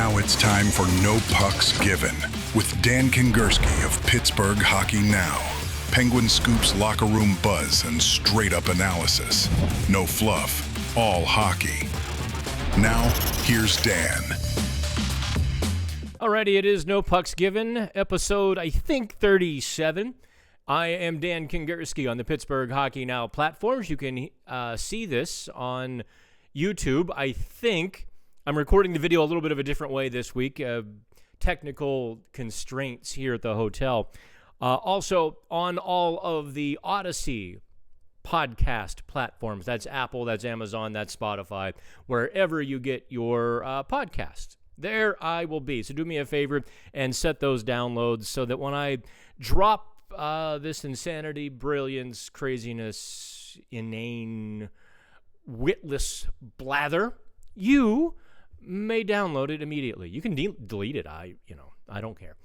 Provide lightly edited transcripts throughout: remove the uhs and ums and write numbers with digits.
Now it's time for No Pucks Given with Dan Kingerski of Pittsburgh Hockey Now. Penguin Scoop's locker room buzz and straight-up analysis. No fluff, all hockey. Now, here's Dan. Alrighty, it is No Pucks Given, episode, I think, 37. I am Dan Kingerski on the Pittsburgh Hockey Now platforms. You can see this on YouTube. I think I'm recording the video a little bit of a different way this week. Technical constraints here at the hotel. Also, on all of the Odyssey podcast platforms. That's Apple, that's Amazon, that's Spotify, wherever you get your podcast. There I will be. So do me a favor and set those downloads so that when I drop this insanity, brilliance, craziness, inane, witless blather, you may download it immediately. You can delete it. I don't care.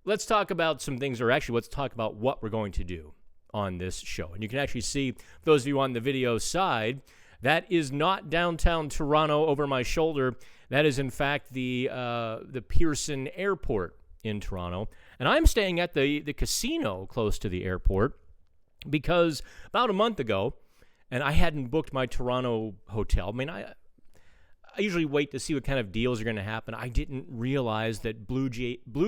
Let's talk about some things, or actually let's talk about what we're going to do on this show. And you can actually see, those of you on the video side, that is not downtown Toronto over my shoulder. That is, in fact, the Pearson Airport in Toronto. And I'm staying at the casino close to the airport because about a month ago, and I hadn't booked my Toronto hotel. I mean, I usually wait to see what kind of deals are going to happen. I didn't realize that Blue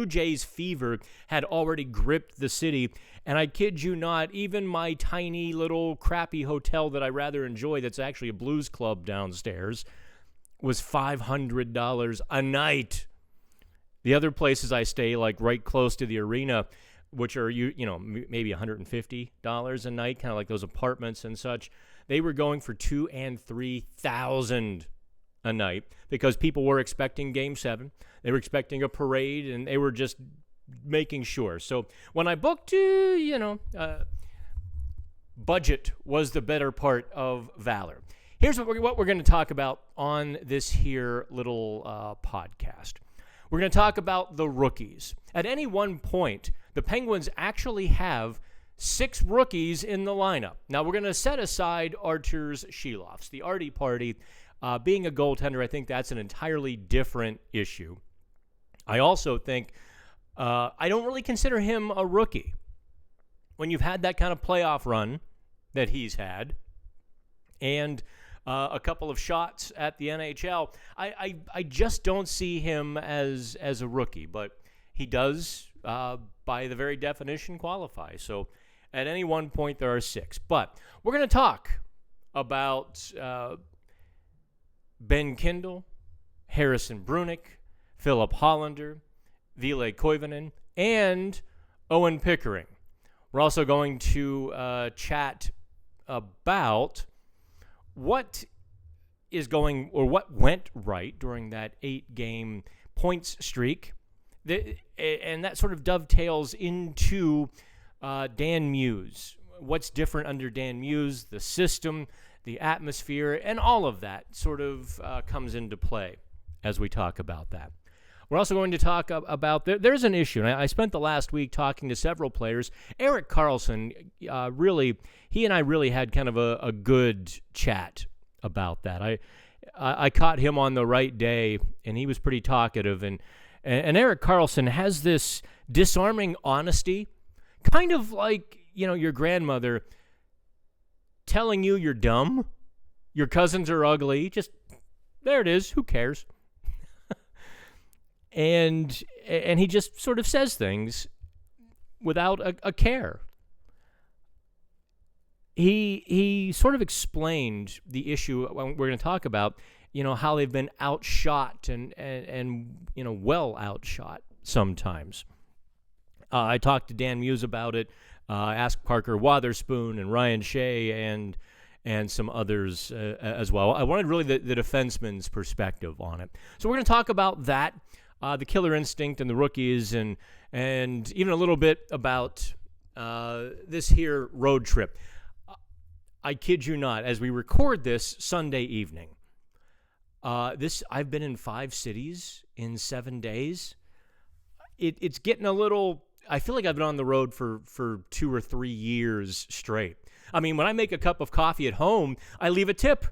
Jays fever had already gripped the city. And I kid you not, even my tiny little crappy hotel that I rather enjoy, that's actually a blues club downstairs, was $500 a night. The other places I stay, like right close to the arena, which are maybe $150 a night, kind of like those apartments and such, they were going for $2,000 and $3,000 a night because people were expecting Game 7. They were expecting a parade, and they were just making sure. So when I booked, budget was the better part of valor. Here's what we're going to talk about on this here little podcast. We're going to talk about the rookies. At any one point, the Penguins actually have 6 rookies in the lineup. Now, we're going to set aside Arturs Shilovs, the Artie party. Being a goaltender, I think that's an entirely different issue. I also think I don't really consider him a rookie. When you've had that kind of playoff run that he's had, and a couple of shots at the NHL, I just don't see him as a rookie. But he does, by the very definition, qualify. So at any one point, there are 6. But we're going to talk about Ben Kindle, Harrison Brunick, Philip Hollander, Ville Koivunen, and Owen Pickering. We're also going to chat about what went right during that 8-game points streak, and that sort of dovetails into Dan Muse. What's different under Dan Muse, the system, the atmosphere, and all of that sort of comes into play as we talk about that. We're also going to talk about, there's an issue, and I spent the last week talking to several players. Erik Karlsson, he and I really had kind of a good chat about that. I caught him on the right day, and he was pretty talkative, and Erik Karlsson has this disarming honesty, kind of like, your grandmother telling you you're dumb, your cousins are ugly, just, there it is, who cares? and he just sort of says things without a care. He sort of explained the issue we're going to talk about, how they've been outshot and well outshot sometimes. I talked to Dan Muse about it. Asked Parker Wotherspoon and Ryan Shea and some others as well. I wanted really the defenseman's perspective on it. So we're going to talk about that, the killer instinct and the rookies, and even a little bit about this here road trip. I kid you not, as we record this Sunday evening, I've been in 5 cities in 7 days. It's getting a little, I feel like I've been on the road for 2 or 3 years straight. I mean, when I make a cup of coffee at home, I leave a tip.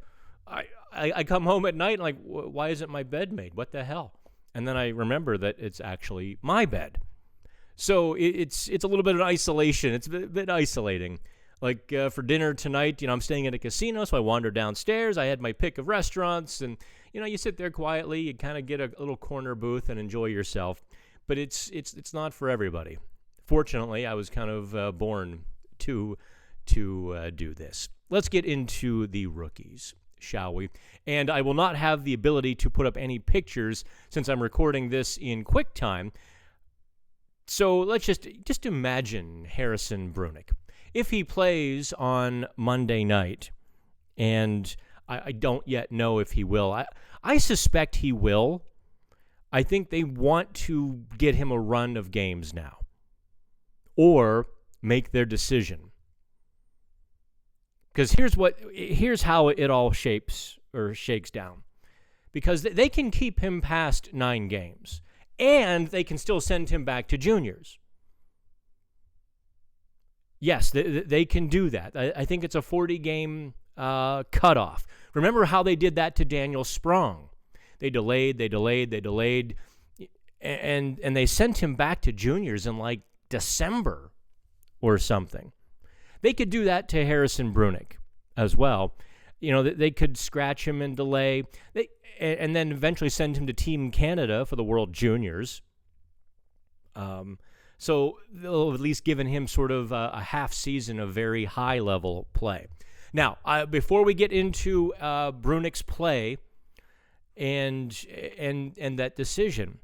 I come home at night and like, why isn't my bed made? What the hell? And then I remember that it's actually my bed. So it's a little bit of isolation. It's a bit isolating. Like for dinner tonight, I'm staying at a casino, so I wander downstairs. I had my pick of restaurants, and you sit there quietly. You kind of get a little corner booth and enjoy yourself. But it's not for everybody. Fortunately, I was kind of born to do this. Let's get into the rookies, shall we? And I will not have the ability to put up any pictures since I'm recording this in QuickTime. So let's just imagine Harrison Brunick. If he plays on Monday night, and I don't yet know if he will, I suspect he will. I think they want to get him a run of games now or make their decision. Because here's how it all shakes down. Because they can keep him past 9 games, and they can still send him back to juniors. Yes, they can do that. I think it's a 40-game cutoff. Remember how they did that to Daniel Sprong. They delayed, and they sent him back to juniors in like December or something. They could do that to Harrison Brunick as well. They could scratch him and delay, and then eventually send him to Team Canada for the World Juniors. So they'll have at least given him sort of a half season of very high-level play. Now, before we get into Brunick's play and that decision,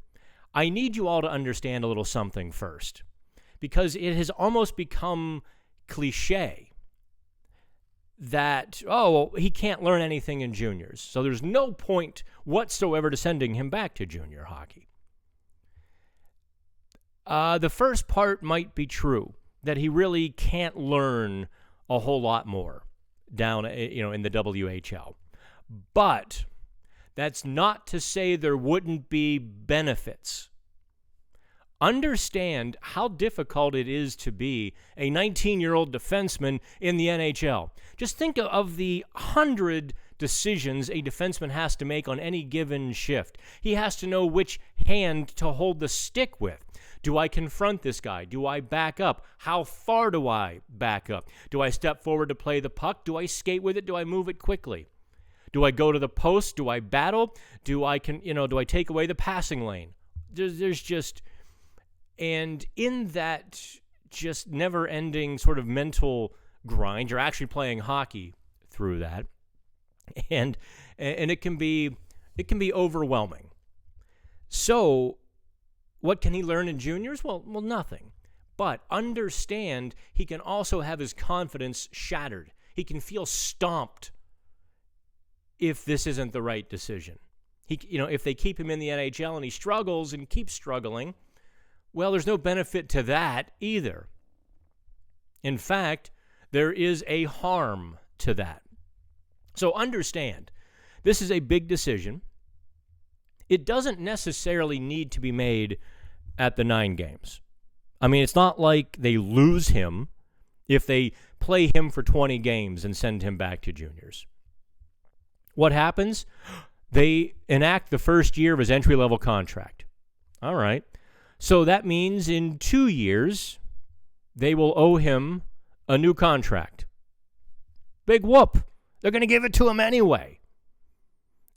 I need you all to understand a little something first, because it has almost become cliche that, he can't learn anything in juniors, so there's no point whatsoever to sending him back to junior hockey. The first part might be true, that he really can't learn a whole lot more down, in the WHL. But that's not to say there wouldn't be benefits. Understand how difficult it is to be a 19-year-old defenseman in the NHL. Just think of the 100 decisions a defenseman has to make on any given shift. He has to know which hand to hold the stick with. Do I confront this guy? Do I back up? How far do I back up? Do I step forward to play the puck? Do I skate with it? Do I move it quickly? Do I go to the post? Do I battle? Do I take away the passing lane? There's just, and in that just never-ending sort of mental grind, you're actually playing hockey through that, and it can be overwhelming. So, what can he learn in juniors? Well, nothing. But understand, he can also have his confidence shattered. He can feel stomped if this isn't the right decision. If they keep him in the NHL and he struggles and keeps struggling, well, there's no benefit to that either. In fact, there is a harm to that. So understand, this is a big decision. It doesn't necessarily need to be made at the 9 games. I mean, it's not like they lose him if they play him for 20 games and send him back to juniors. What happens? They enact the first year of his entry-level contract. All right. So that means in 2 years, they will owe him a new contract. Big whoop. They're going to give it to him anyway.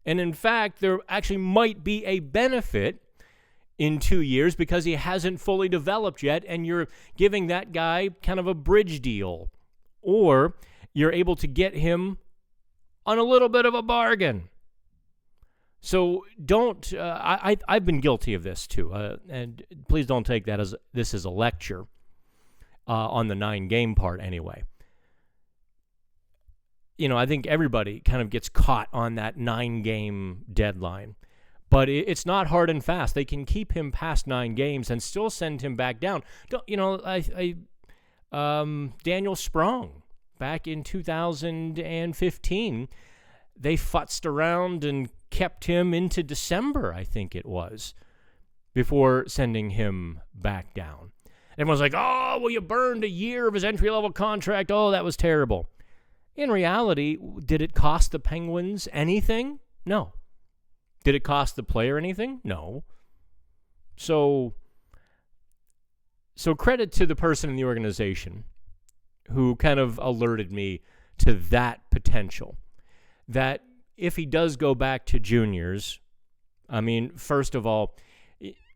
And in fact, there actually might be a benefit in 2 years because he hasn't fully developed yet, and you're giving that guy kind of a bridge deal. Or you're able to get him on a little bit of a bargain. So don't, I've been guilty of this too, and please don't take that as this is a lecture on the 9-game part anyway. I think everybody kind of gets caught on that 9-game deadline. But it's not hard and fast. They can keep him past 9 games and still send him back down. Daniel Sprong, back in 2015, they futzed around and kept him into December, I think it was, before sending him back down. Everyone's like, you burned a year of his entry-level contract. Oh, that was terrible. In reality, did it cost the Penguins anything? No. Did it cost the player anything? No. So credit to the person in the organization who kind of alerted me to that potential. That if he does go back to juniors, I mean, first of all,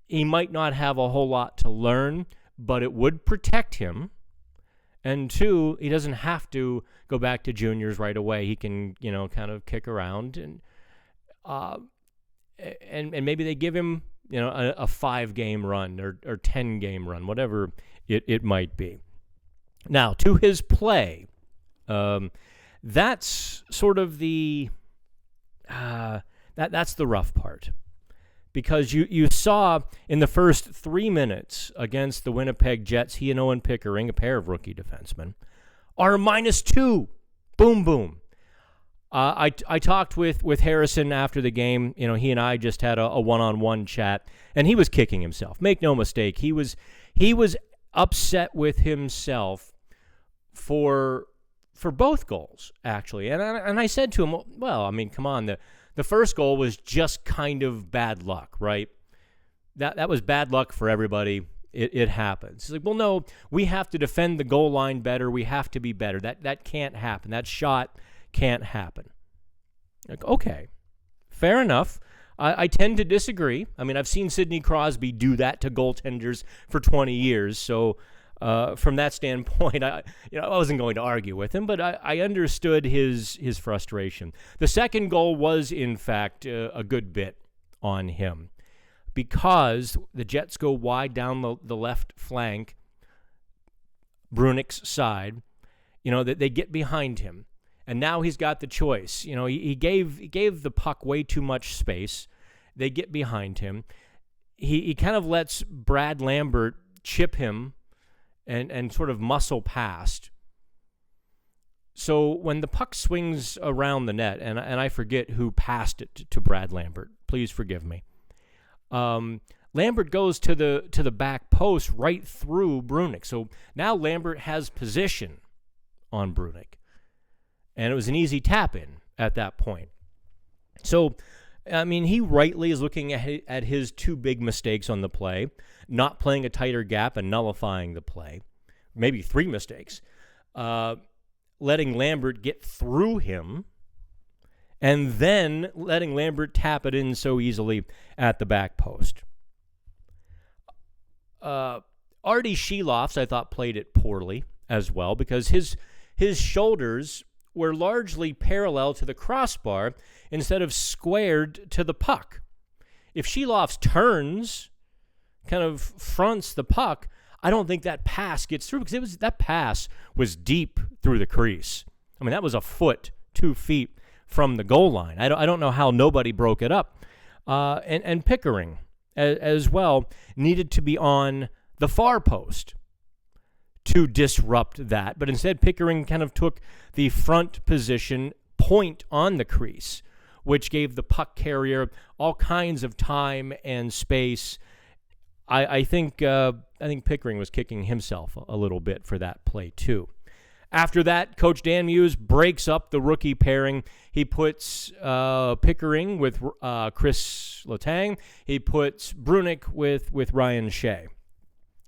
he might not have a whole lot to learn, but it would protect him. And two, he doesn't have to go back to juniors right away. He can, kind of kick around and maybe they give him, a 5-game run or 10-game run, whatever it might be. Now, to his play, that's sort of the that's the rough part. Because you saw in the first 3 minutes against the Winnipeg Jets, he and Owen Pickering, a pair of rookie defensemen, are -2. Boom, boom. I talked with Harrison after the game. He and I just had a one-on-one chat, and he was kicking himself. Make no mistake, he was upset with himself for both goals, actually. And I said to him, well, I mean, come on, the first goal was just kind of bad luck, right? That was bad luck for everybody. It happens. He's like, well, no, we have to defend the goal line better. We have to be better. That can't happen. That shot can't happen. Like, okay, fair enough. I tend to disagree. I mean, I've seen Sidney Crosby do that to goaltenders for 20 years. So from that standpoint, I wasn't going to argue with him, but I understood his frustration. The second goal was, in fact, a good bit on him because the Jets go wide down the left flank, Brunick's side. They get behind him. And now he's got the choice. He gave the puck way too much space. They get behind him. He kind of lets Brad Lambert chip him and sort of muscle past. So when the puck swings around the net, and I forget who passed it to Brad Lambert. Please forgive me. Lambert goes to the back post right through Brunick. So now Lambert has position on Brunick. And it was an easy tap-in at that point. So, I mean, he rightly is looking at his two big mistakes on the play, not playing a tighter gap and nullifying the play. Maybe 3 mistakes. Letting Lambert get through him, and then letting Lambert tap it in so easily at the back post. Artie Shelofs, I thought, played it poorly as well because his shoulders were largely parallel to the crossbar instead of squared to the puck. If Shelofs turns, kind of fronts the puck, I don't think that pass gets through because that pass was deep through the crease. I mean, that was a foot, 2 feet from the goal line. I don't know how nobody broke it up. And Pickering, as well, needed to be on the far post to disrupt that. But instead, Pickering kind of took the front position point on the crease, which gave the puck carrier all kinds of time and space. I think Pickering was kicking himself a little bit for that play, too. After that, Coach Dan Muse breaks up the rookie pairing. He puts Pickering with Chris Letang. He puts Brunick with Ryan Shea.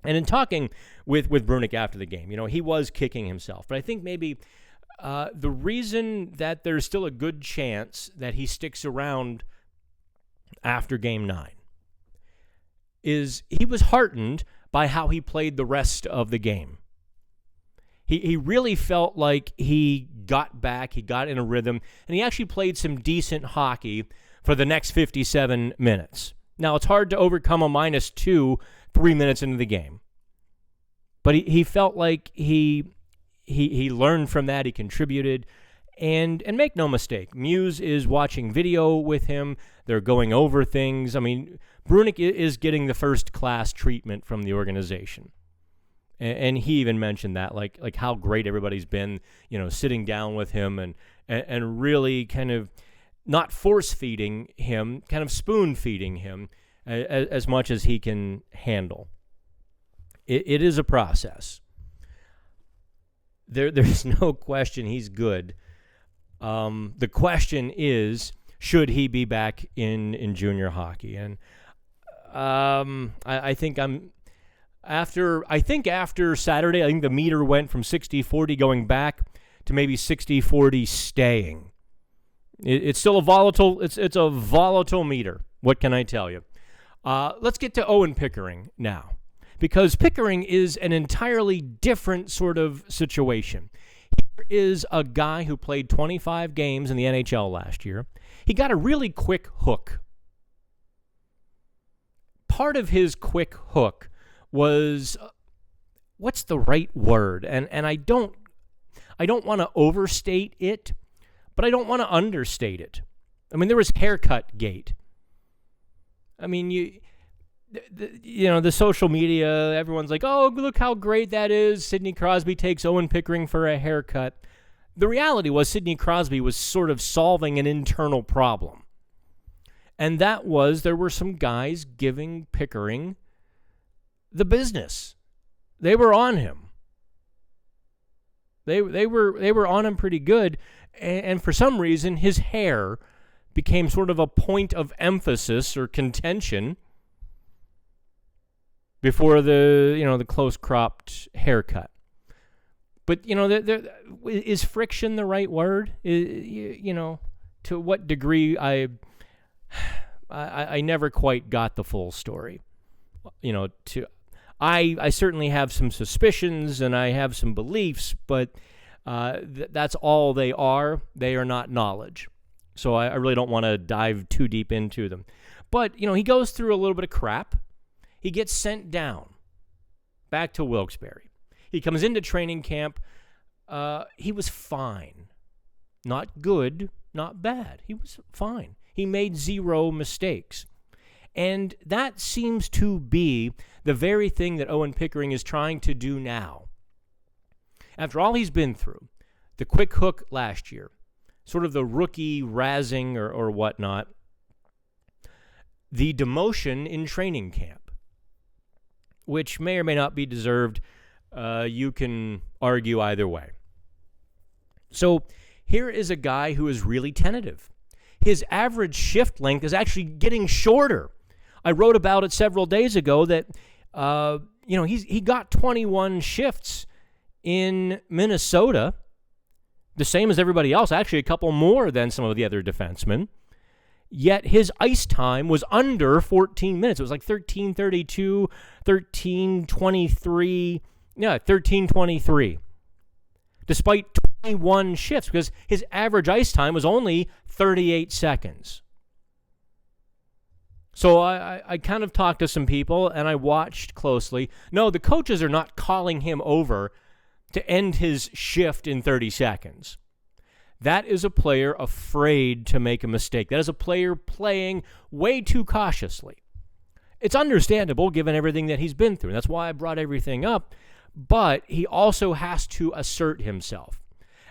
And in talking with Brunick after the game, he was kicking himself. But I think maybe the reason that there's still a good chance that he sticks around after Game 9 is he was heartened by how he played the rest of the game. He really felt like he got back, he got in a rhythm, and he actually played some decent hockey for the next 57 minutes. Now, it's hard to overcome a -2 3 minutes into the game. But he felt like he learned from that, he contributed, and make no mistake, Muse is watching video with him, they're going over things. I mean, Brunick is getting the first-class treatment from the organization. And he even mentioned that, like how great everybody's been, sitting down with him and really kind of not force-feeding him, kind of spoon-feeding him as much as he can handle. It is a process. there's no question he's good. The question is, should he be back in junior hockey? And I think after Saturday, I think the meter went from 60-40 going back to maybe 60-40 staying. It's still a volatile. It's a volatile meter. What can I tell you? Let's get to Owen Pickering now, because Pickering is an entirely different sort of situation. Here is a guy who played 25 games in the NHL last year. He got a really quick hook. Part of his quick hook was, what's the right word? And I don't want to overstate it, but I don't want to understate it. I mean, there was haircut gate. I mean, the social media, everyone's like, oh, look how great that is. Sidney Crosby takes Owen Pickering for a haircut. The reality was Sidney Crosby was sort of solving an internal problem. And that was, there were some guys giving Pickering the business. They were on him. They were on him pretty good. And for some reason, his hair became sort of a point of emphasis or contention before the close-cropped haircut. But, is friction the right word? To what degree I never quite got the full story. I certainly have some suspicions and I have some beliefs, but that's all they are. They are not knowledge. So I really don't want to dive too deep into them. But, he goes through a little bit of crap. He gets sent down back to Wilkes-Barre. He comes into training camp. He was fine. Not good, not bad. He was fine. He made zero mistakes. And that seems to be the very thing that Owen Pickering is trying to do now. After all he's been through, the quick hook last year, sort of the rookie razzing or whatnot, the demotion in training camp, which may or may not be deserved. You can argue either way. So here is a guy who is really tentative. His average shift length is actually getting shorter. I wrote about it several days ago that, he got 21 shifts in Minnesota, the same as everybody else, actually a couple more than some of the other defensemen. Yet his ice time was under 14 minutes. It was like 13:32, 13:23, 13:23. Despite 21 shifts, because his average ice time was only 38 seconds. So I kind of talked to some people, and I watched closely. No, the coaches are not calling him over to end his shift in 30 seconds. That is a player afraid to make a mistake. That is a player playing way too cautiously. It's understandable given everything that he's been through. And that's why I brought everything up. But he also has to assert himself.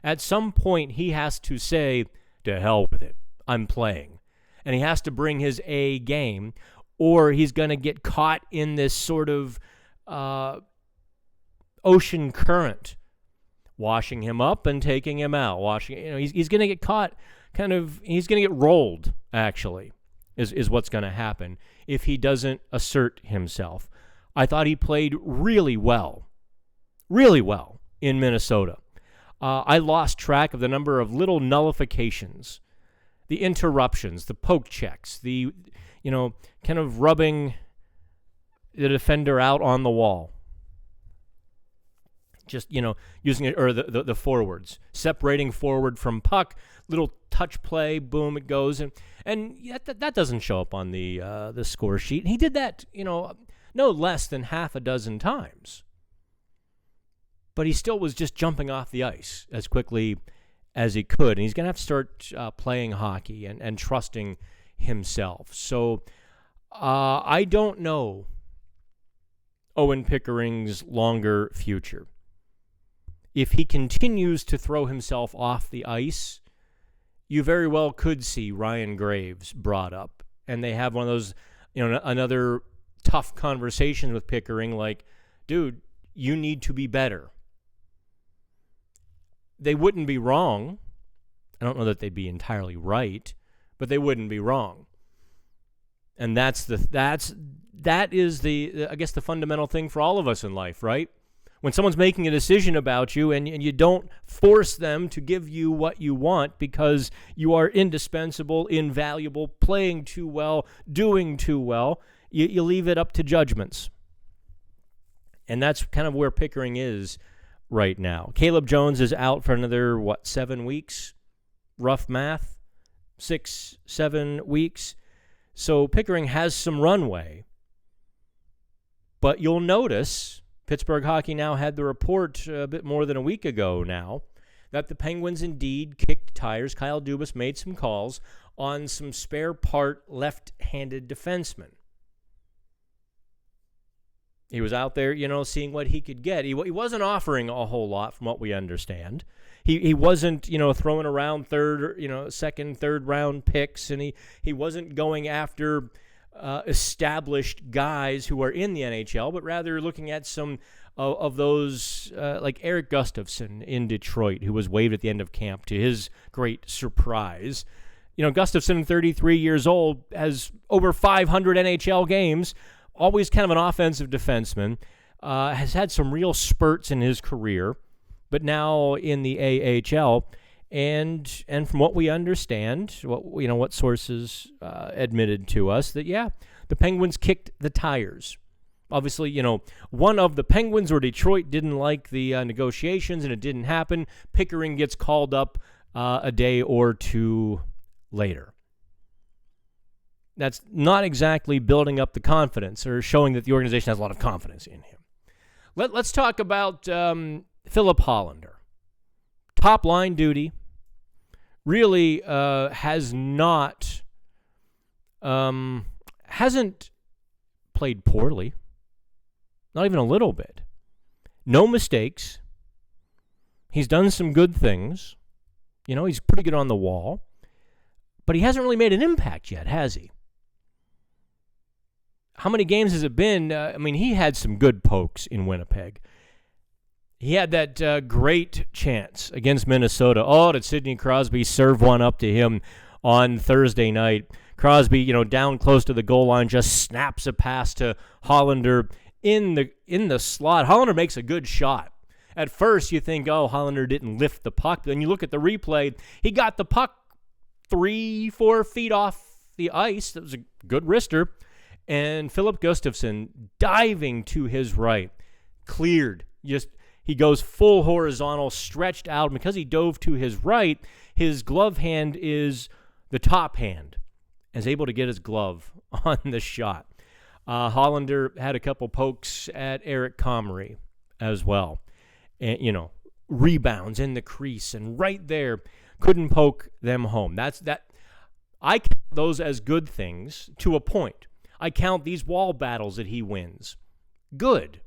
At some point, he has to say, to hell with it, I'm playing. And he has to bring his A game, or he's going to get caught in this sort of ocean current, washing him up and taking him out. He's going to get caught, he's going to get rolled, actually, is what's going to happen if he doesn't assert himself. I thought he played really well in Minnesota. I lost track of the number of little nullifications, the interruptions, the poke checks, the, kind of rubbing the defender out on the wall. Just, using it, or the forwards, separating forward from puck, little touch play, boom, it goes. And that doesn't show up on the score sheet. He did that, no less than half a dozen times. But he still was just jumping off the ice as quickly as he could. And he's going to have to start playing hockey and trusting himself. So I don't know Owen Pickering's longer future. If he continues to throw himself off the ice, you very well could see Ryan Graves brought up. And they have one of those, another tough conversation with Pickering like, dude, you need to be better. they wouldn't be wrong. I don't know that they'd be entirely right, but they wouldn't be wrong. And that is the I guess the fundamental thing for all of us in life, right? When someone's making a decision about you and you don't force them to give you what you want because you are indispensable, invaluable, playing too well, doing too well, you leave it up to judgments. And that's kind of where Pickering is right now. Caleb Jones is out for another, 7 weeks? Rough math. 6-7 weeks. So Pickering has some runway. But you'll notice Pittsburgh Hockey Now had the report a bit more than a week ago now that the Penguins indeed kicked tires. Kyle Dubas made some calls on some spare part left-handed defensemen. He was out there, seeing what he could get. He wasn't offering a whole lot from what we understand. He wasn't, throwing around second, third round picks, and he wasn't going after established guys who are in the NHL, but rather looking at some of those, like Eric Gustafsson in Detroit, who was waived at the end of camp to his great surprise. Gustafsson, 33 years old, has over 500 NHL games, always kind of an offensive defenseman, has had some real spurts in his career, but now in the AHL. And from what we understand, what sources admitted to us, that, the Penguins kicked the tires. Obviously, one of the Penguins or Detroit didn't like the negotiations, and it didn't happen. Pickering gets called up a day or two later. That's not exactly building up the confidence or showing that the organization has a lot of confidence in him. Let's talk about Philip Hollander. Top line duty. Really hasn't played poorly. Not even a little bit. No mistakes. He's done some good things. He's pretty good on the wall. But he hasn't really made an impact yet, has he? How many games has it been? He had some good pokes in Winnipeg. He had that great chance against Minnesota. Oh, did Sidney Crosby serve one up to him on Thursday night? Crosby, down close to the goal line, just snaps a pass to Hollander in the slot. Hollander makes a good shot. At first, you think, Hollander didn't lift the puck. But then you look at the replay. He got the puck 3-4 feet off the ice. That was a good wrister. And Philip Gustafsson diving to his right. Cleared. He goes full horizontal, stretched out. And because he dove to his right, his glove hand is the top hand. Is able to get his glove on the shot. Hollander had a couple pokes at Eric Comrie as well. And, rebounds in the crease. And right there, couldn't poke them home. I count those as good things to a point. I count these wall battles that he wins good.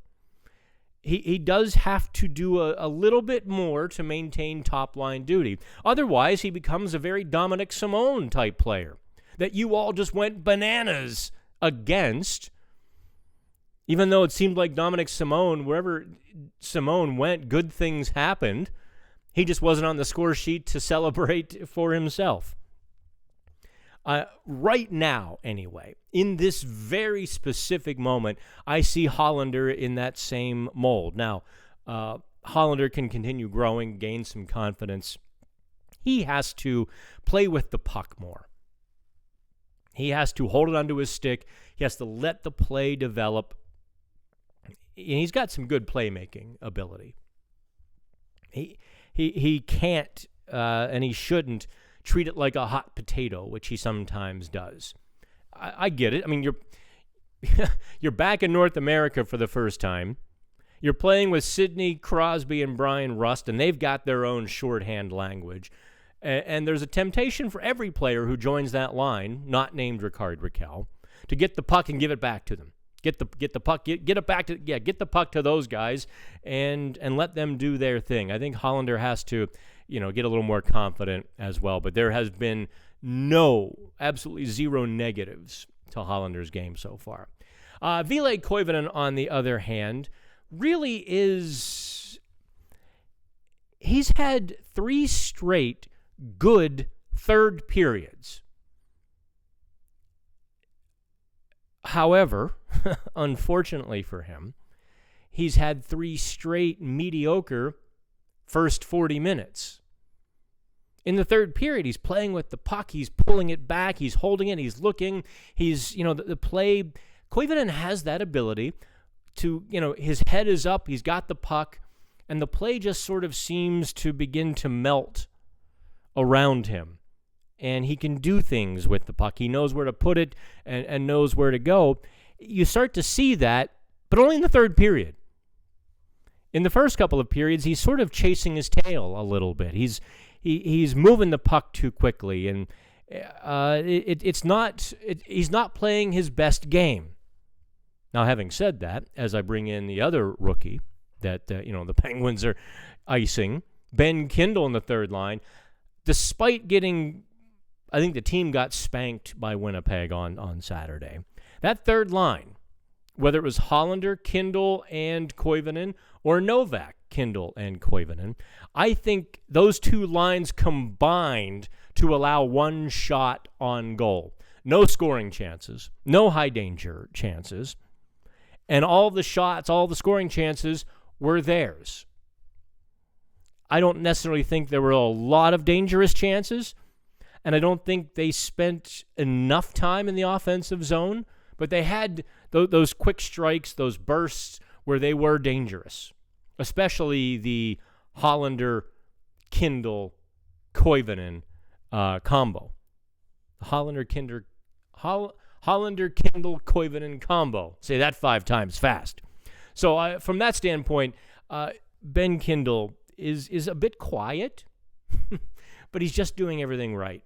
He does have to do a little bit more to maintain top-line duty. Otherwise, he becomes a very Dominic Simone type player that you all just went bananas against. Even though it seemed like Dominic Simone, wherever Simone went, good things happened. He just wasn't on the score sheet to celebrate for himself. Right now, anyway, in this very specific moment, I see Hollander in that same mold. Now, Hollander can continue growing, gain some confidence. He has to play with the puck more. He has to hold it onto his stick. He has to let the play develop. And he's got some good playmaking ability. He can't and he shouldn't treat it like a hot potato, which he sometimes does. I get it. You're back in North America for the first time. You're playing with Sidney Crosby and Brian Rust, and they've got their own shorthand language. And there's a temptation for every player who joins that line, not named Rickard Rakell, to get the puck and give it back to them. Get the puck, get it back to get the puck to those guys and let them do their thing. I think Hollander has to, get a little more confident as well. But there has been absolutely zero negatives to Hollander's game so far. Ville Koivunen, on the other hand, really is he's had 3 straight good third periods. However, unfortunately for him, he's had 3 straight mediocre first 40 minutes. In the third period, he's playing with the puck. He's pulling it back. He's holding it. He's looking. He's, the play. Koivunen has that ability to, his head is up. He's got the puck. And the play just sort of seems to begin to melt around him. And he can do things with the puck. He knows where to put it and knows where to go. You start to see that, but only in the third period. In the first couple of periods, he's sort of chasing his tail a little bit. He's moving the puck too quickly, and he's not playing his best game. Now, having said that, as I bring in the other rookie that the Penguins are icing, Ben Kindle in the third line, despite getting, I think the team got spanked by Winnipeg on Saturday. That third line, whether it was Hollander, Kindle, and Koivunen, or Novak, Kindle, and Koivunen, I think those 2 lines combined to allow 1 shot on goal. No scoring chances, no high danger chances, and all the shots, all the scoring chances were theirs. I don't necessarily think there were a lot of dangerous chances, and I don't think they spent enough time in the offensive zone, but they had those quick strikes, those bursts where they were dangerous, especially the Hollander, Kindle, Koivunen combo. Hollander, Kindle, Koivunen combo. Say that 5 times fast. So from that standpoint, Ben Kindle is a bit quiet, but he's just doing everything right.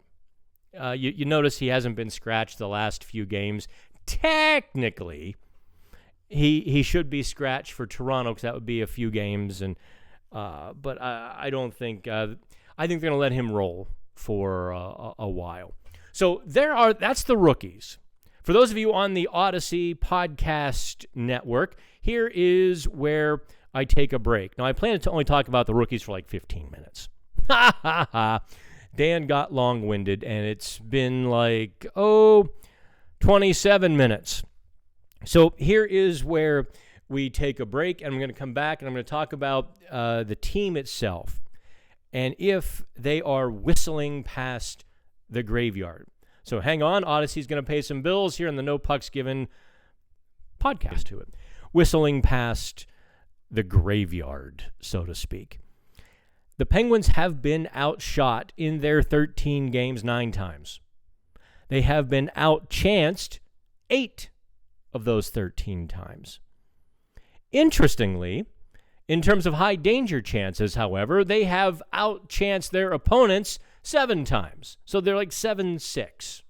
You notice he hasn't been scratched the last few games. Technically, he should be scratched for Toronto because that would be a few games, but I don't think I think they're going to let him roll for a while. So that's the rookies. For those of you on the Odyssey podcast network, here is where I take a break. Now, I plan to only talk about the rookies for like 15 minutes. Ha ha ha. Dan got long-winded, and it's been like, 27 minutes. So here is where we take a break, and I'm going to come back, and I'm going to talk about the team itself and if they are whistling past the graveyard. So hang on. Odyssey's going to pay some bills here in the No Pucks Given podcast to it. Whistling past the graveyard, so to speak. The Penguins have been outshot in their 13 games 9 times. They have been outchanced 8 of those 13 times. Interestingly, in terms of high danger chances, however, they have outchanced their opponents 7 times. So they're like 7-6.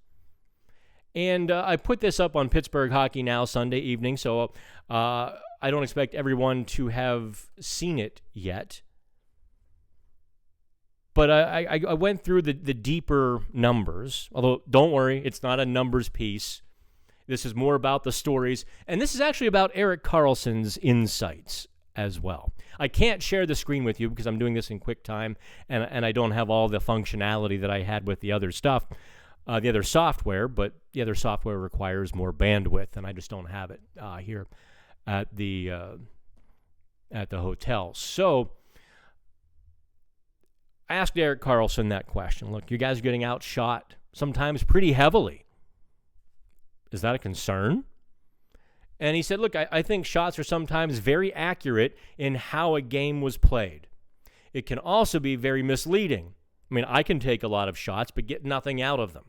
And I put this up on Pittsburgh Hockey Now Sunday evening, so I don't expect everyone to have seen it yet. But I went through the deeper numbers, although don't worry, it's not a numbers piece. This is more about the stories, and this is actually about Erik Karlsson's insights as well. I can't share the screen with you because I'm doing this in quick time, and I don't have all the functionality that I had with the other stuff, the other software, but the other software requires more bandwidth, and I just don't have it here at the hotel. So I asked Erik Karlsson that question. Look, you guys are getting outshot sometimes pretty heavily. Is that a concern? And he said, look, I think shots are sometimes very accurate in how a game was played. It can also be very misleading. I mean, I can take a lot of shots, but get nothing out of them.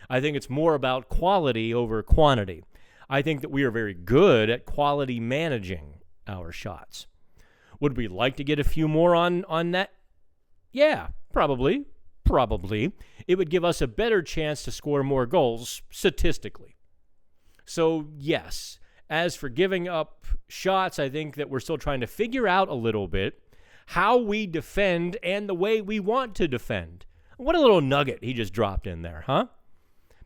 I think it's more about quality over quantity. I think that we are very good at quality managing our shots. Would we like to get a few more on that? Yeah, probably. It would give us a better chance to score more goals statistically. So, yes, as for giving up shots, I think that we're still trying to figure out a little bit how we defend and the way we want to defend. What a little nugget he just dropped in there, huh?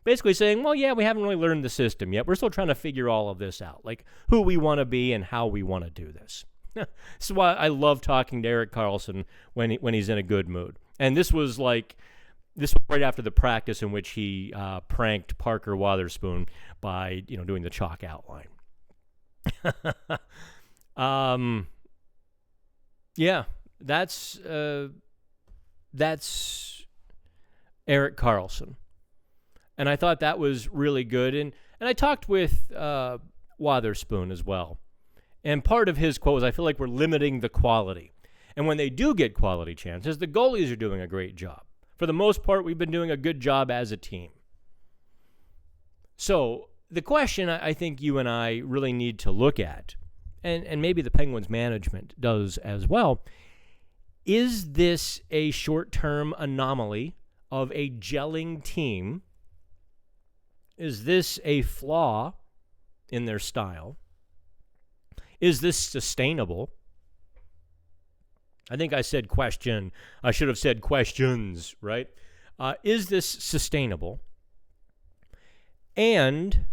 Basically saying, well, yeah, we haven't really learned the system yet. We're still trying to figure all of this out, like who we want to be and how we want to do this. This is why I love talking to Erik Karlsson when he's in a good mood. And this was right after the practice in which he pranked Parker Wotherspoon by doing the chalk outline. Yeah, that's Erik Karlsson, and I thought that was really good. And I talked with Wotherspoon as well. And part of his quote was, I feel like we're limiting the quality. And when they do get quality chances, the goalies are doing a great job. For the most part, we've been doing a good job as a team. So the question I think you and I really need to look at, and maybe the Penguins management does as well, is this a short-term anomaly of a gelling team? Is this a flaw in their style? Is this sustainable? I think I said question. I should have said questions, right? Is this sustainable? And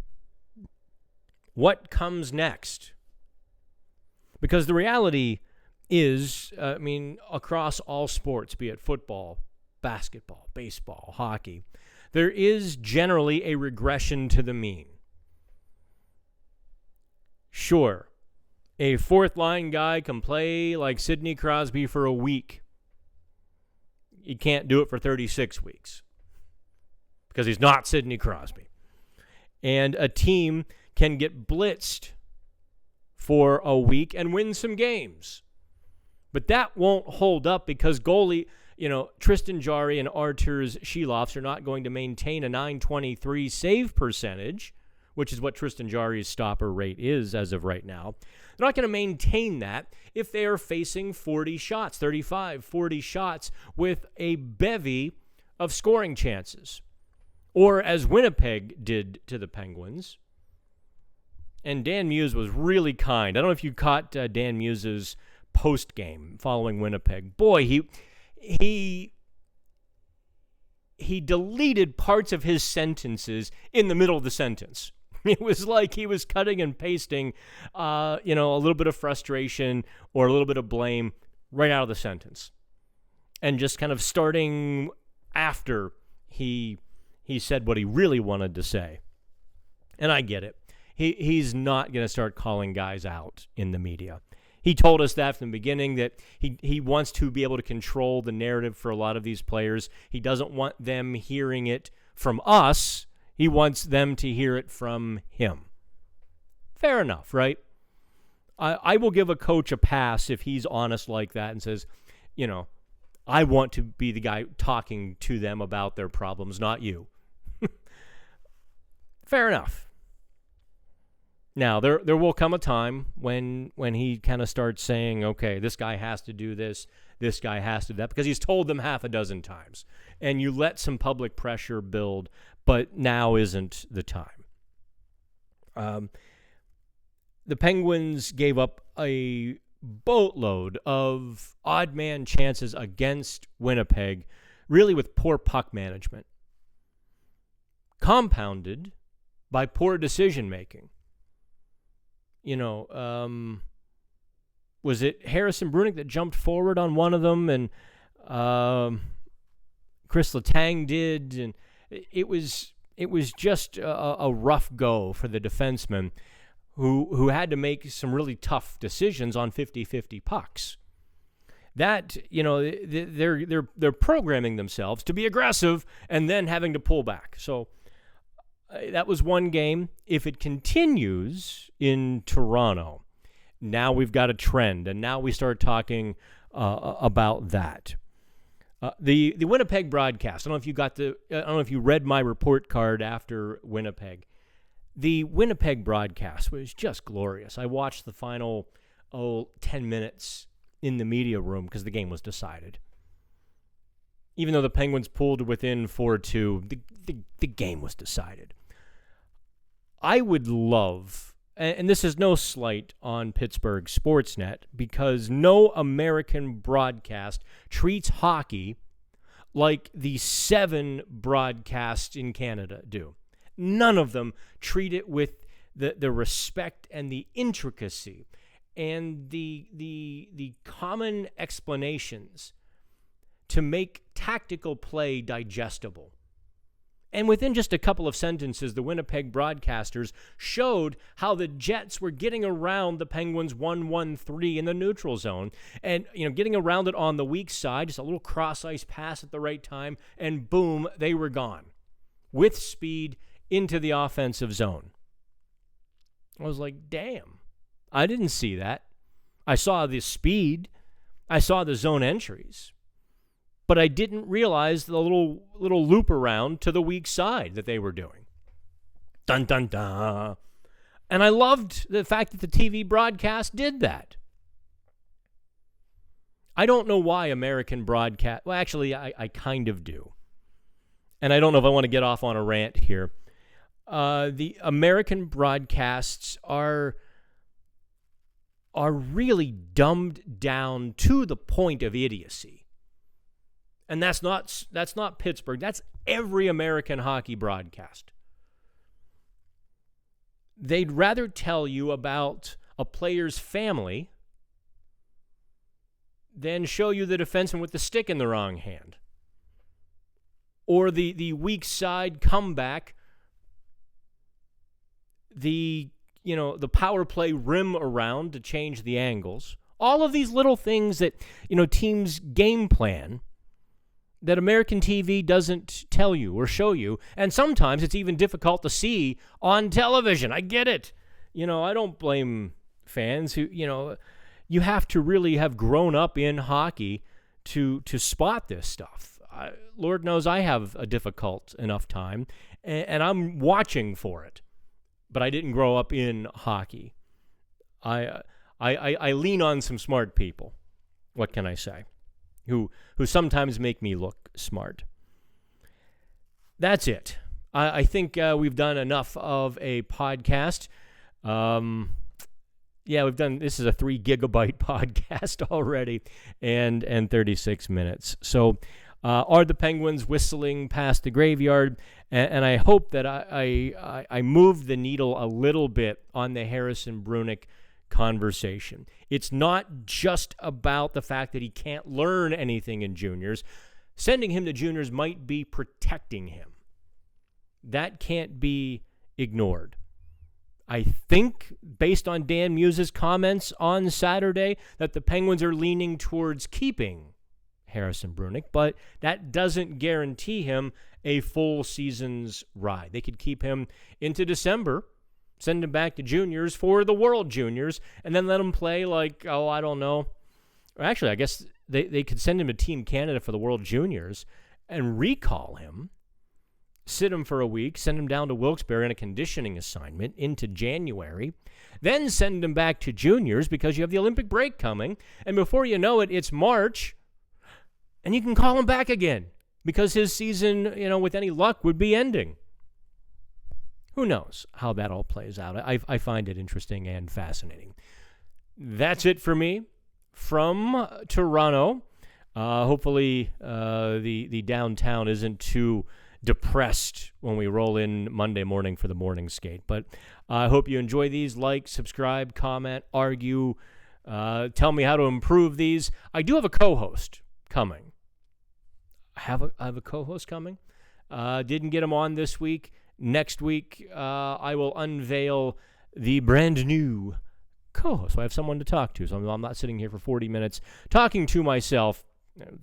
what comes next? Because the reality is, across all sports, be it football, basketball, baseball, hockey, there is generally a regression to the mean. Sure, a fourth-line guy can play like Sidney Crosby for a week. He can't do it for 36 weeks because he's not Sidney Crosby. And a team can get blitzed for a week and win some games. But that won't hold up because goalie, Tristan Jarry and Arturs Silovs are not going to maintain a .923 save percentage, which is what Tristan Jarry's stopper rate is as of right now. They're not going to maintain that if they are facing 40 shots, 35, 40 shots with a bevy of scoring chances. Or as Winnipeg did to the Penguins. And Dan Muse was really kind. I don't know if you caught Dan Muse's post-game following Winnipeg. Boy, he deleted parts of his sentences in the middle of the sentence. It was like he was cutting and pasting, a little bit of frustration or a little bit of blame right out of the sentence. And just kind of starting after he said what he really wanted to say. And I get it. He's not going to start calling guys out in the media. He told us that from the beginning, that he wants to be able to control the narrative for a lot of these players. He doesn't want them hearing it from us. He wants them to hear it from him. Fair enough, right? I will give a coach a pass if he's honest like that and says, I want to be the guy talking to them about their problems, not you. Fair enough. Now, there will come a time when he kind of starts saying, okay, this guy has to do this guy has to do that, because he's told them half a dozen times. And you let some public pressure build, but now isn't the time. The Penguins gave up a boatload of odd man chances against Winnipeg, really with poor puck management, compounded by poor decision making. Was it Harrison Brunick that jumped forward on one of them, and Chris Letang did, and it was just a rough go for the defenseman who had to make some really tough decisions on 50-50 pucks. That, they're programming themselves to be aggressive and then having to pull back. So that was one game. If it continues in Toronto, now we've got a trend, and now we start talking about that. The Winnipeg broadcast. I don't know if you read my report card after Winnipeg. The Winnipeg broadcast was just glorious. I watched the final 10 minutes in the media room because the game was decided. Even though the Penguins pulled within 4-2, the game was decided. I would love, and this is no slight on Pittsburgh Sportsnet, because no American broadcast treats hockey like the 7 broadcasts in Canada do. None of them treat it with the respect and the intricacy and the common explanations to make tactical play digestible. And within just a couple of sentences, the Winnipeg broadcasters showed how the Jets were getting around the Penguins 1-1-3 in the neutral zone and, getting around it on the weak side, just a little cross-ice pass at the right time, and boom, they were gone with speed into the offensive zone. I was like, damn, I didn't see that. I saw the speed. I saw the zone entries. But I didn't realize the little loop around to the weak side that they were doing. Dun, dun, dun. And I loved the fact that the TV broadcast did that. I don't know why American broadcast... Well, actually, I kind of do. And I don't know if I want to get off on a rant here. The American broadcasts are really dumbed down to the point of idiocy. And that's not Pittsburgh. That's every American hockey broadcast. They'd rather tell you about a player's family than show you the defenseman with the stick in the wrong hand. Or the weak side comeback, the power play rim around to change the angles. All of these little things that, teams game plan that American TV doesn't tell you or show you. And sometimes it's even difficult to see on television. I get it. I don't blame fans who, you have to really have grown up in hockey to spot this stuff. Lord knows I have a difficult enough time, and I'm watching for it. But I didn't grow up in hockey. I lean on some smart people. What can I say? Who sometimes make me look smart. That's it. I think we've done enough of a podcast. This is a 3 gigabyte podcast already, and 36 minutes. So are the Penguins whistling past the graveyard? And I hope that I moved the needle a little bit on the Harrison Brunick conversation. It's not just about the fact that he can't learn anything in juniors. Sending him to juniors might be protecting him. That can't be ignored. I think, based on Dan Muse's comments on Saturday, that the Penguins are leaning towards keeping Harrison Brunick, but that doesn't guarantee him a full season's ride. They could keep him into December, send him back to juniors for the World Juniors, and then let him play I don't know. Or actually, I guess they could send him to Team Canada for the World Juniors and recall him, sit him for a week, send him down to Wilkes-Barre on a conditioning assignment into January, then send him back to juniors because you have the Olympic break coming, and before you know it, it's March, and you can call him back again because his season, with any luck, would be ending. Who knows how that all plays out? I find it interesting and fascinating. That's it for me from Toronto. Hopefully the downtown isn't too depressed when we roll in Monday morning for the morning skate. But I hope you enjoy these. Like, subscribe, comment, argue. Tell me how to improve these. I do have a co-host coming. I have a co-host coming. Didn't get him on this week. Next week, I will unveil the brand new co-host. So I have someone to talk to. So I'm not sitting here for 40 minutes talking to myself.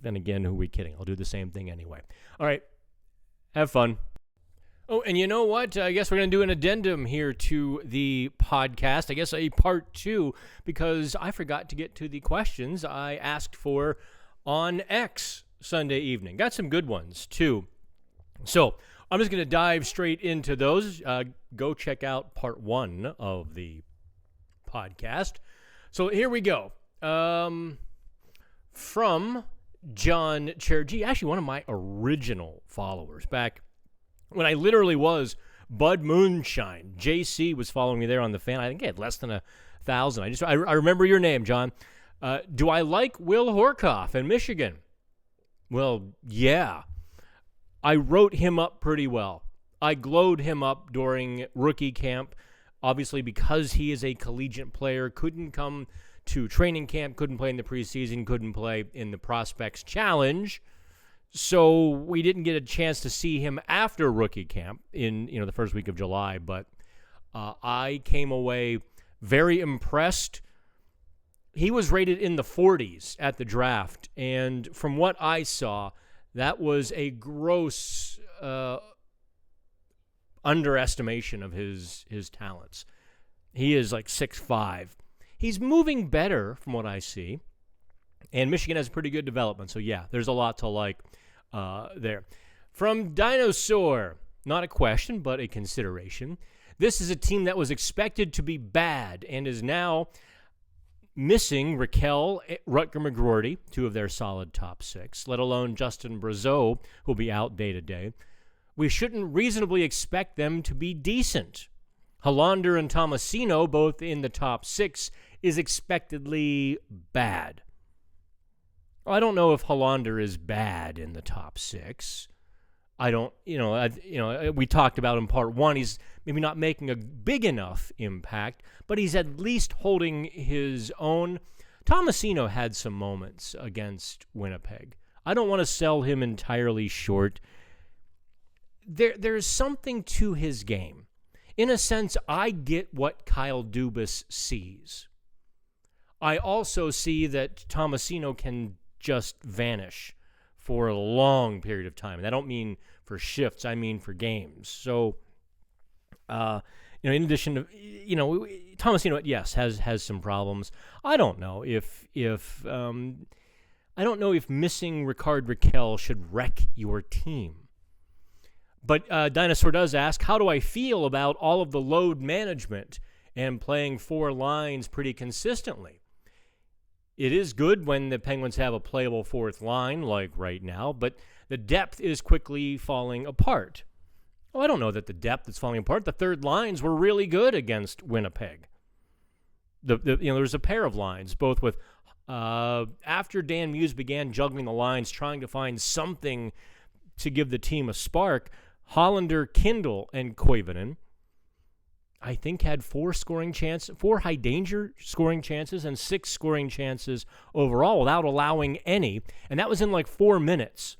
Then again, who are we kidding? I'll do the same thing anyway. All right. Have fun. Oh, and you know what? I guess we're going to do an addendum here to the podcast. I guess a part 2, because I forgot to get to the questions I asked for on X Sunday evening. Got some good ones, too. So I'm just going to dive straight into those. Go check out part 1 of the podcast. So here we go. From John Chergy, actually one of my original followers back when I literally was Bud Moonshine. JC was following me there on the fan. I think I had less than 1,000. I remember your name, John. Do I like Will Horkoff in Michigan? Well, yeah. I wrote him up pretty well. I glowed him up during rookie camp, obviously because he is a collegiate player, couldn't come to training camp, couldn't play in the preseason, couldn't play in the Prospects Challenge. So we didn't get a chance to see him after rookie camp in the first week of July. But I came away very impressed. He was rated in the 40s at the draft, and from what I saw, that was a gross underestimation of his talents. He is like 6'5". He's moving better from what I see, and Michigan has pretty good development. So, yeah, there's a lot to like there. From Dinosaur, not a question, but a consideration. This is a team that was expected to be bad and is now missing Raquel, Rutger McGroarty, two of their solid top six, let alone Justin Brazeau, who'll be out day to day. We shouldn't reasonably expect them to be decent. Hollander and Tomasino, both in the top six, is expectedly bad. I don't know if Hollander is bad in the top six. I don't, we talked about in part one, he's maybe not making a big enough impact, but he's at least holding his own. Tomasino had some moments against Winnipeg. I don't want to sell him entirely short. There's something to his game. In a sense, I get what Kyle Dubas sees. I also see that Tomasino can just vanish for a long period of time. And I don't mean for shifts, I mean for games. So, in addition to, Tomasino, yes, has some problems. I don't know if missing Ricard Raquel should wreck your team. But Dinosaur does ask, how do I feel about all of the load management and playing four lines pretty consistently? It is good when the Penguins have a playable fourth line, like right now, but the depth is quickly falling apart. Well, I don't know that the depth is falling apart. The third lines were really good against Winnipeg. There's a pair of lines, both with after Dan Muse began juggling the lines, trying to find something to give the team a spark. Hollander, Kindle, and Koivunen, I think, had four high-danger scoring chances and 6 scoring chances overall without allowing any, and that was in like 4 minutes.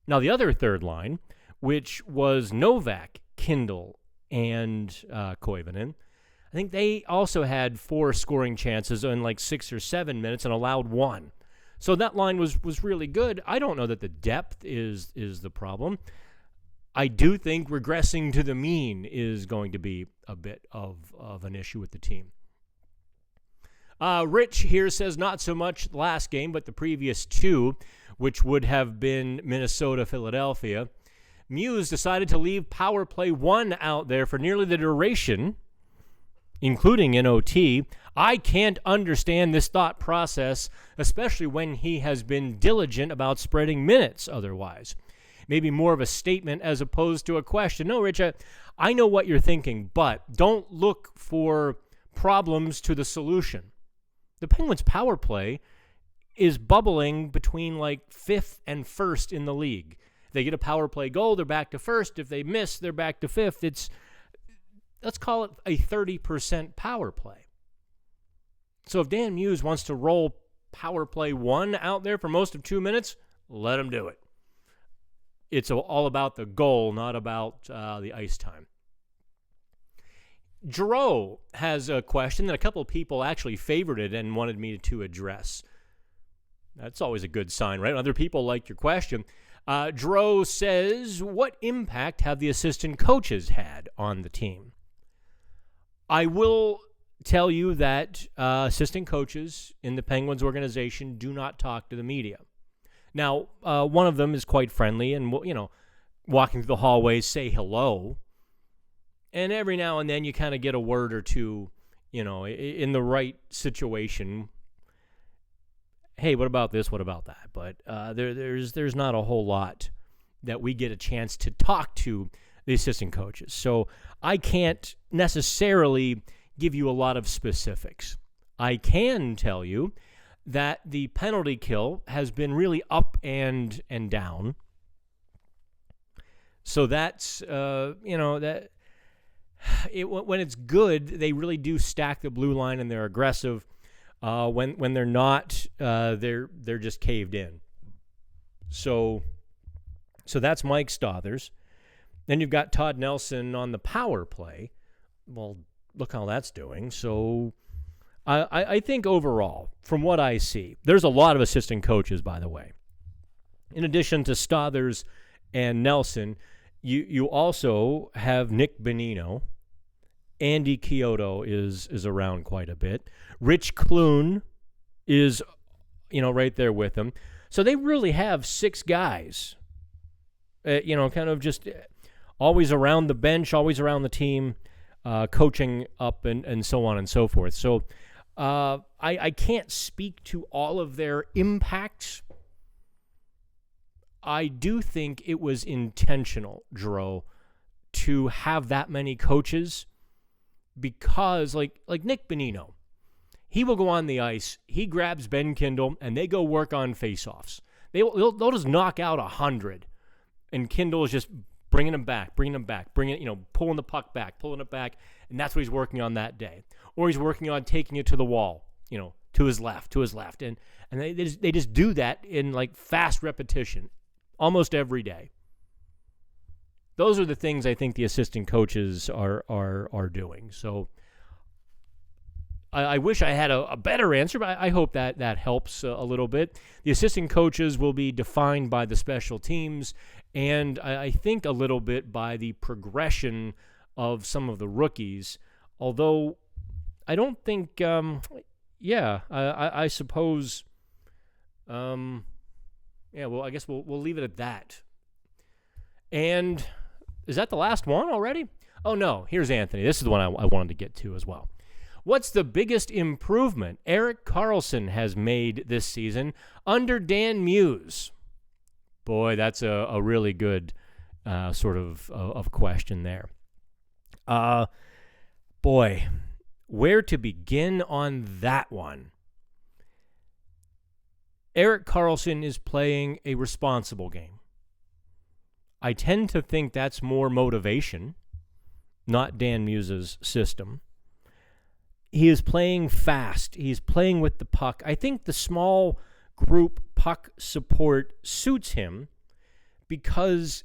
Now, the other third line, which was Novak, Kindle, and Koivunen, I think they also had 4 scoring chances in like 6 or 7 minutes and allowed 1. So that line was really good. I don't know that the depth is the problem. I do think regressing to the mean is going to be a bit of an issue with the team. Rich here says not so much last game, but the previous 2, which would have been Minnesota, Philadelphia. Muse decided to leave power play 1 out there for nearly the duration, including in OT. I can't understand this thought process, especially when he has been diligent about spreading minutes otherwise. Maybe more of a statement as opposed to a question. No, Rich, I know what you're thinking, but don't look for problems to the solution. The Penguins' power play is bubbling between like 5th and 1st in the league. If they get a power play goal, they're back to 1st. If they miss, they're back to 5th. Let's call it a 30% power play. So if Dan Muse wants to roll power play 1 out there for most of 2 minutes, let him do it. It's all about the goal, not about the ice time. Dro has a question that a couple of people actually favorited and wanted me to address. That's always a good sign, right? Other people like your question. Dro says, what impact have the assistant coaches had on the team? I will tell you that assistant coaches in the Penguins organization do not talk to the media. Now, one of them is quite friendly and, walking through the hallways, say hello. And every now and then you kind of get a word or two, in the right situation. Hey, what about this? What about that? But there's not a whole lot that we get a chance to talk to the assistant coaches. So I can't necessarily give you a lot of specifics. I can tell you that the penalty kill has been really up and down. So that's, that when it's good, they really do stack the blue line and they're aggressive. When they're not, they're just caved in. So that's Mike Stothers. Then you've got Todd Nelson on the power play. Well, look how that's doing. So I think overall, from what I see, there's a lot of assistant coaches, by the way. In addition to Stothers and Nelson, you also have Nick Bonino. Andy Chiodo is around quite a bit. Rich Clune is, right there with him. So they really have 6 guys, kind of just always around the bench, always around the team, coaching up and so on and so forth. So I can't speak to all of their impacts. I do think it was intentional, Dro, to have that many coaches because, like Nick Bonino, he will go on the ice, he grabs Ben Kindle, and they go work on faceoffs. They'll just knock out 100, and Kindle is just bringing them back, pulling the puck back, pulling it back, and that's what he's working on that day. Or he's working on taking it to the wall, to his left, and they just do that in like fast repetition, almost every day. Those are the things I think the assistant coaches are doing. So I wish I had a better answer, but I hope that helps a little bit. The assistant coaches will be defined by the special teams and I think a little bit by the progression of some of the rookies, although I don't think, I suppose, well, I guess we'll leave it at that. And is that the last one already? Oh, no, here's Anthony. This is the one I wanted to get to as well. What's the biggest improvement Erik Karlsson has made this season under Dan Muse? Boy, that's a really good sort of question there. Boy, where to begin on that one? Erik Karlsson is playing a responsible game. I tend to think that's more motivation, not Dan Muse's system. He is playing fast. He's playing with the puck. I think the small group puck support suits him because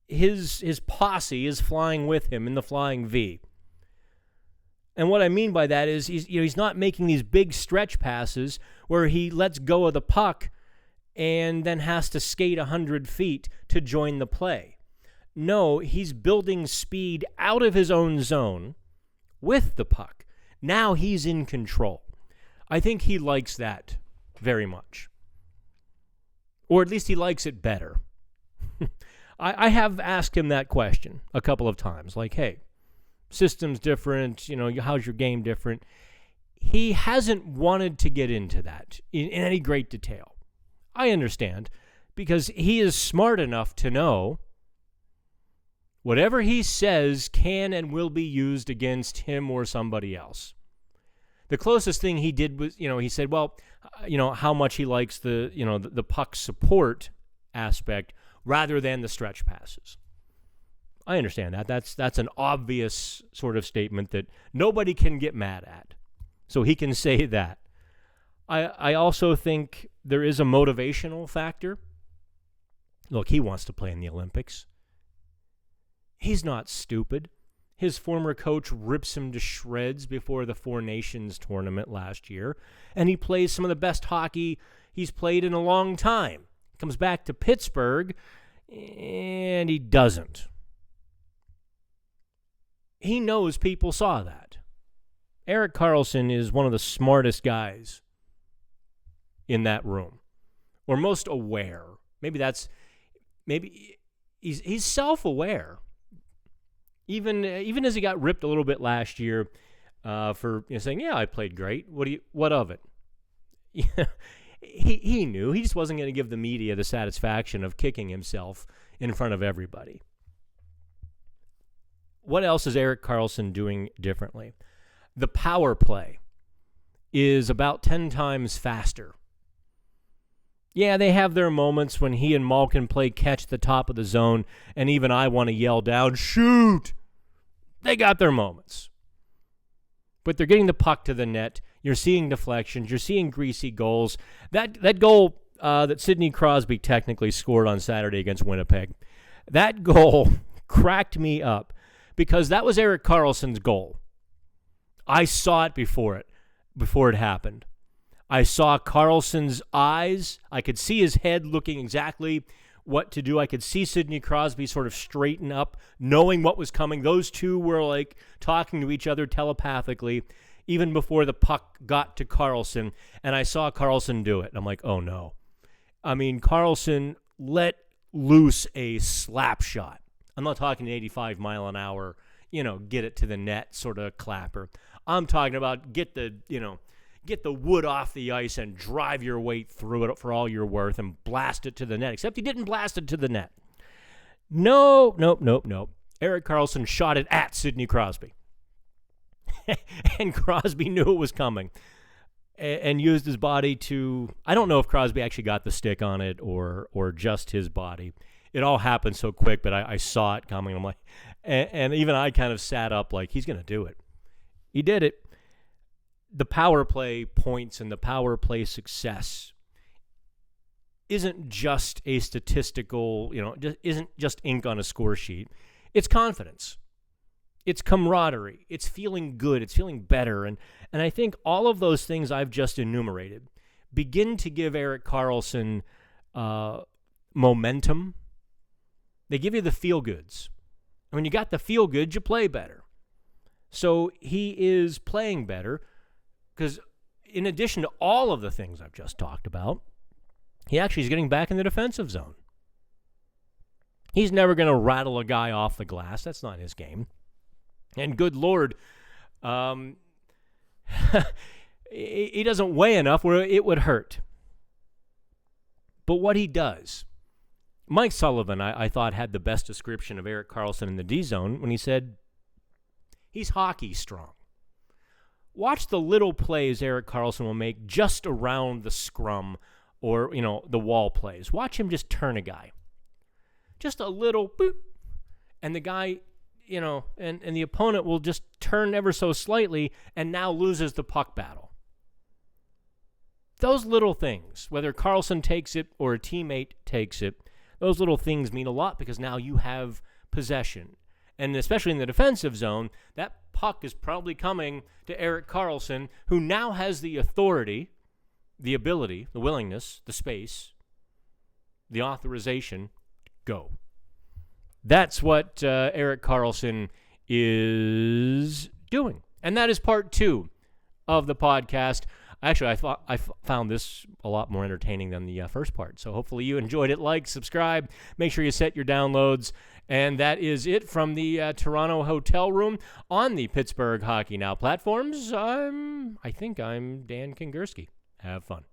his posse is flying with him in the flying V. And what I mean by that is he's not making these big stretch passes where he lets go of the puck and then has to skate 100 feet to join the play. No, he's building speed out of his own zone with the puck. Now he's in control. I think he likes that very much. Or at least he likes it better. I have asked him that question a couple of times. Like, hey, system's different. How's your game different? He hasn't wanted to get into that in any great detail. I understand, because he is smart enough to know whatever he says can and will be used against him or somebody else. The closest thing he did was, he said, well, how much he likes the puck support aspect rather than the stretch passes. I understand that. That's an obvious sort of statement that nobody can get mad at. So he can say that. I also think there is a motivational factor. Look, he wants to play in the Olympics. He's not stupid. His former coach rips him to shreds before the Four Nations tournament last year, and he plays some of the best hockey he's played in a long time. Comes back to Pittsburgh, and he doesn't. He knows people saw that. Erik Karlsson is one of the smartest guys in that room, or most aware. Maybe he's self-aware. Even as he got ripped a little bit last year for saying, "Yeah, I played great. What of it?" He knew. He just wasn't going to give the media the satisfaction of kicking himself in front of everybody. What else is Erik Karlsson doing differently? The power play is about 10 times faster. Yeah, they have their moments when he and Malkin play catch at the top of the zone, and even I want to yell down, "Shoot!" They got their moments. But they're getting the puck to the net. You're seeing deflections. You're seeing greasy goals. That goal that Sidney Crosby technically scored on Saturday against Winnipeg, that goal cracked me up because that was Erik Karlsson's goal. I saw it before it happened. I saw Karlsson's eyes. I could see his head looking exactly what to do. I could see Sidney Crosby sort of straighten up, knowing what was coming. Those two were like talking to each other telepathically even before the puck got to Karlsson, and I saw Karlsson do it. I'm like, oh no. I mean, Karlsson let loose a slap shot. I'm not talking an 85 mile an hour, get it to the net sort of clapper. I'm talking about get the wood off the ice and drive your weight through it for all you're worth and blast it to the net, except he didn't blast it to the net. Nope. Erik Karlsson shot it at Sidney Crosby. And Crosby knew it was coming and used his body to, I don't know if Crosby actually got the stick on it or just his body. It all happened so quick, but I saw it coming. I'm like, and even I kind of sat up like, he's going to do it. He did it. The power play points and the power play success isn't just a statistical, isn't just ink on a score sheet. It's confidence. It's camaraderie. It's feeling good. It's feeling better. And I think all of those things I've just enumerated begin to give Erik Karlsson momentum. They give you the feel-goods. And when you got the feel-goods, you play better. So he is playing better because in addition to all of the things I've just talked about, he actually is getting back in the defensive zone. He's never going to rattle a guy off the glass. That's not his game. And good Lord, he doesn't weigh enough where it would hurt. But what he does, Mike Sullivan, I thought, had the best description of Erik Karlsson in the D zone when he said, he's hockey strong. Watch the little plays Erik Karlsson will make just around the scrum or, the wall plays. Watch him just turn a guy. Just a little boop. And the guy, and the opponent will just turn ever so slightly and now loses the puck battle. Those little things, whether Karlsson takes it or a teammate takes it, those little things mean a lot because now you have possession. And especially in the defensive zone, that puck is probably coming to Erik Karlsson, who now has the authority, the ability, the willingness, the space, the authorization to go. That's what Erik Karlsson is doing. And that is part 2 of the podcast. Actually, I found this a lot more entertaining than the first part. So hopefully you enjoyed it. Like, subscribe, make sure you set your downloads. And that is it from the Toronto hotel room on the Pittsburgh Hockey Now platforms. I think I'm Dan Kingerski. Have fun.